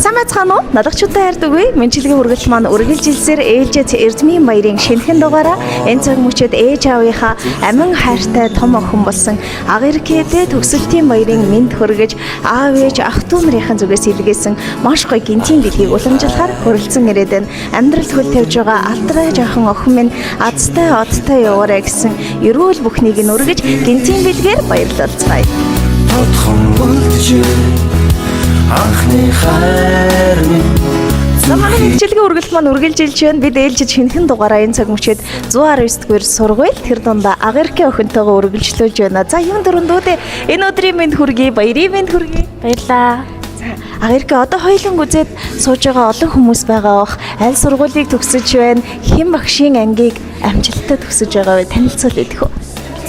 Самацхан уу? Налагчуудаа хайрдаг үе. Мэнчилгээ хүргэл маань үргэлжилсээр ээлжид Эрдмийн баярын шинэхэн дугаараа энэ цаг мөчид ээж аавынхаа амин хайртай том охин болсон Агэркэдэ төгсөлтийн баярын мэнд хүргэж аав ээж ах дүү нарын зүгээс илгээсэн маш гоё гинтийн дэлхийг уламжлахаар хүрэлцэн ирээд байна. Амьдрал хөл тавьж байгаа алдрай жоохон охин минь азтай одтой яваарэ гэсэн эрүүл бүхнийг нь өргөж гинтийн бэлгээр баярлалцгаая. Анхны хайр минь Замхан хичээлгийн үргэлт маань үргэлжилж байна. Бид ээлжид шинэхэн дугаараа энэ цаг мөчид 119-р сургууль тэр дундаа Агэркэ охинтойгоо үргэлжлүүлж байна. За юун дөрөндөө энэ өдрийн мэнд хүргэе, баярын мэнд хүргэе. Баярлаа. За Агэркэ одоо хоёуланг үзээд сууж байгаа олон хүмүүс байгаа бох. Аль сургуулийг төгсөж байна? Хэн багшийн ангийг амжилттай төгсөж байгаа вэ? Танилцуул өгөх үү?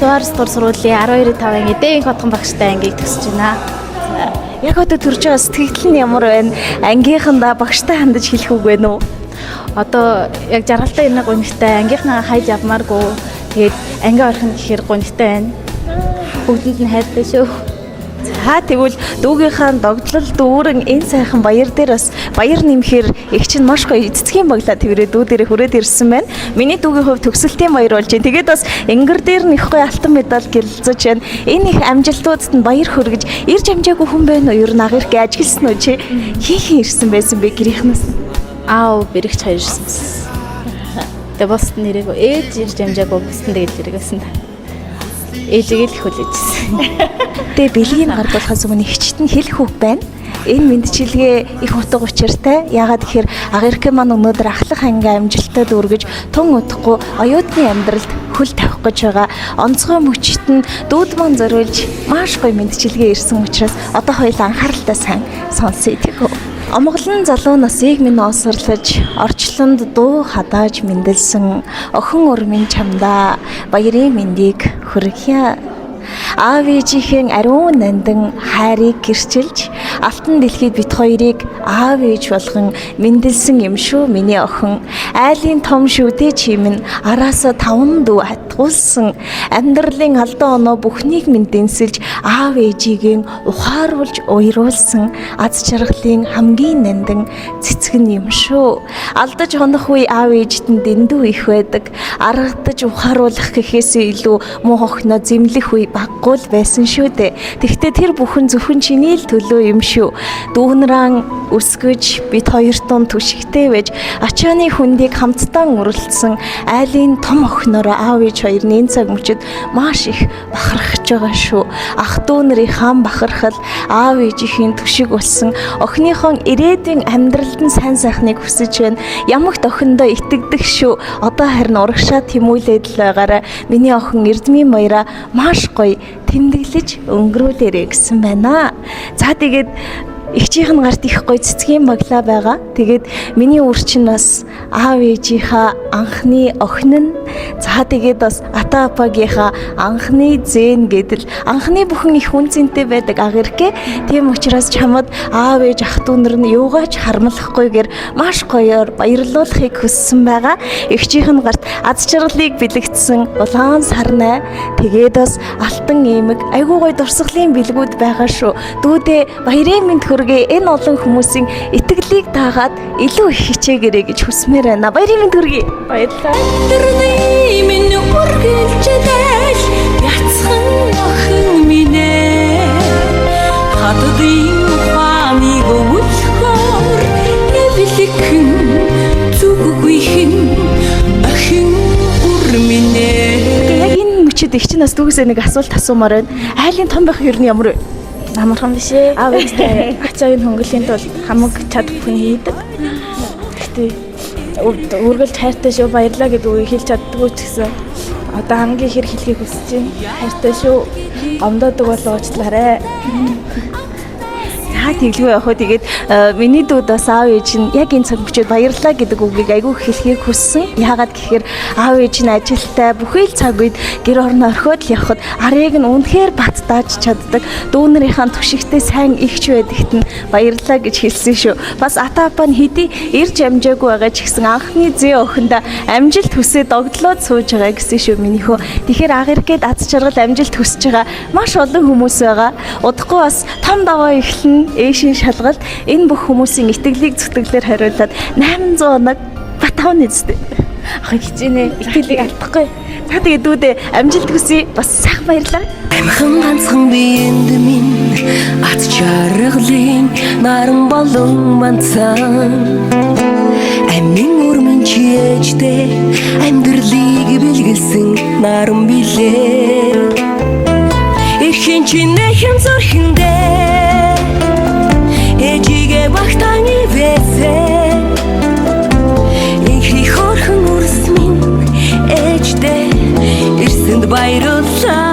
119 дугаар сургуулийн 12-5 анги Дэвин Хотгон багштай ангийг төгсөж байна. Яг одоо төрж байгаа сэтгэл нь ямар байна? Ангийнхандаа багштай хандаж хэлэх үг вэ нүү? Одоо яг жаргалтай ирнэ гонигтай ангийнхнаа хайж авмааргүй. Тэгээд анги орхон гэхээр гонигтай байна. Бүгдэнд нь хайртай шүү. За тэгвэл дүүгийнхаа догдлол дүүрэн энэ сайхан баяр дээр бас баяр нэмэхээр их чинь маш гоё эцгийн баглаа тэрээ дүү дээрээ хүрээд ирсэн байна. Миний дүүгийн хувьд төгсөлтийн баяр болж байна. Тэгээд бас энгэр дээр нь их гоё алтан медаль гэрэлцэж байна. Энэ их амжилтуудад нь баяр хүргэж ирж амжаагүй хүн байна уу? Ер нь Агэркэ ажигласан уу чи? Хин ирсэн байсан бэ гэрийнхнээс? Аав бэрэгч хоёр ирсэн. Тэгээд босд нэрээ ээж ирж амжаагүй гэсэн тэгээд зэрэгсэн. Ээжигээ л хүлээжсэн. Тэгээ бэлгийн гардуулахаас өмнө ихчт нь хэлэх үг байна. Энэ мэндчилгээ их утга учиртай. Яагаад гэхээр Агэркэ маань өнөөдөр ахлах анги амжилттай дүүргэж тун удахгүй оюутны амьдралд хөл тавих гэж байгаа. Онцгой мөчт нь дүүд маань зориулж маш гоё мэндчилгээ ирсэн учраас одоо хоёул анхааралтай сайн сонсъё тэгв. Омголон залуу насыг минь осорлож орчлонд дуу хадааж мэндэлсэн охин урмын чамдаа баярын мэндийг хүргье. Аав ээжийнхэн ариун нандан хайрыг гэрчилж алтан дэлхийд бит хоёрыг аав ээж болгон мэндэлсэн юм шүү миний охин. Айлын том шүдэ чимэн араасаа 5 дүү хатгуулсан амьдралын алдаа оноо бүхнийг минь дэнсэлж аав ээжигийн ухааруулж уйруулсан аз жаргалын хамгийн нандан цэцгэн юм шүү. Алдаж хонох үе аав ээжт нь дэндүү их байдаг. Аргадаж ухааруулах гэхээсээ илүү муу охиноо зэмлэх үе баггүй байсан шүү дээ. Тэгвэл тэр бүхэн зөвхөн чиний л төлөө юм шүү. Дүүнран өсгөж бит хоёр тунд түшигтэй байж ачааны хүндийг хамтдаа үрэлцсэн айлын том охинороо аав ээж хоёр нь энэ цаг мөчид маш их бахархаж байгаа шүү. Ах дүү нарын хаан бахархал аав ээжийн түшиг болсон охиныхон ирээдүйн амьдралд нь сайн сайхныг хүсэж байна. Ямагт охиндоо итгэдэг шүү. Одоо харин урагшаа тэмүүлээд л байгаарай. Миний охин Эрдмийн баяраа маш гоё тэмдэглэж өнгөрүүлээрэй гэсэн байна. За тэгээд ихчийнх нь гарт их гоё цэцгийн баглаа байгаа. Тэгээд миний үрчин бас аав ээжийнхаа анхны охин нь за тэгээд бас ата апагийнхаа анхны зээн гэдэл анхны бүхэн их үнцэнтэй байдаг Агэркэ. Тийм учраас чамд аав ээж ах дүү нар нь юугаач харамлахгүйгээр маш гоёор баярлуулахыг хүссэн байгаа. Ихчийнх нь гарт аз жаргалыг бэлэгдсэн улаан сарнай тэгээд бас алтан эмэг айгуу гоё дурсгалын бэлгүүд байгаа шүү. Дүүдээ баярын мэнд энэ олон хүмүүсийн итгэлийг таагаад илүү их хичээгээрэй гэж хүсмээр байна. Баярын мэнд хүргэе. Баярлалаа. Өдрний минь үргэлжлээл яцхан охин минь хатдын ухааныг өвлөхөр эвлэхэн зүггүй хэн охин урминь. Яг энэ мөчид их чинь бас дүүсээ нэг асуулт асуумаар байна. Айлын том байх юу ямар вэ? Амархан биш ээ. Аав ээжтэй ачаагийн хөнгөлийн тулд хамаг чад бүхэн хийдэг. Гэтэ үргэлж хайртай шүү баярлаа гэдэг үгийг хэлж чаддгүй ч гэсэн одоо хамгийн их хэлхийг хүсэж байна. Хайртай шүү. Гомдоодаг бол уучлаарай. Тэглгүй яг хөө тэгээд миний дүүд бас аав ээж нь яг энэ цаг мөчид баярлаа гэдэг үгийг айгүй хэлхийг хүссэн. Яагаад гэхээр аав ээж нь ажилтаа бүхий л цаг үед гэр орноо орхиод л явхад арыг нь үнэхээр бат дааж чаддаг. Дүүнэрийнхээ түшигтэй сайн ихч байдагт нь баярлаа гэж хэлсэн шүү. Бас ата апа нь хэдий ирж амжаагүй байгаа ч гэсэн анхны зээ охиндоо амжилт хүсээ догдлоод сууж байгаа гэсэн шүү миний хөө. Тэгэхээр Агэркэд аз жаргал амжилт хүсэж байгаа маш олон хүмүүс байгаа. Удахгүй бас том даваа эхлэн Эшийн шалгалт энэ бүх хүмүүсийн итгэлийг зүтгэлээр хариулаад 800 оног бат авна үстэй. Ах хичээнэ. Итгэлийг алдахгүй. За тэгээд дүүдээ амжилт хүсье. Бас сайхан баярлалаа. Амхан ганцхан биенд минь ат чаргалын наран болон манцан амин өрмөн чийжтэй амьдралыг бэлгэлсэн наран билээ эрхэн чинэхэн зөрхөндөө ээжигээ багтаан ивэсээ инхи хорхон үрс минь ээжтэй эрсэнд баярлалаа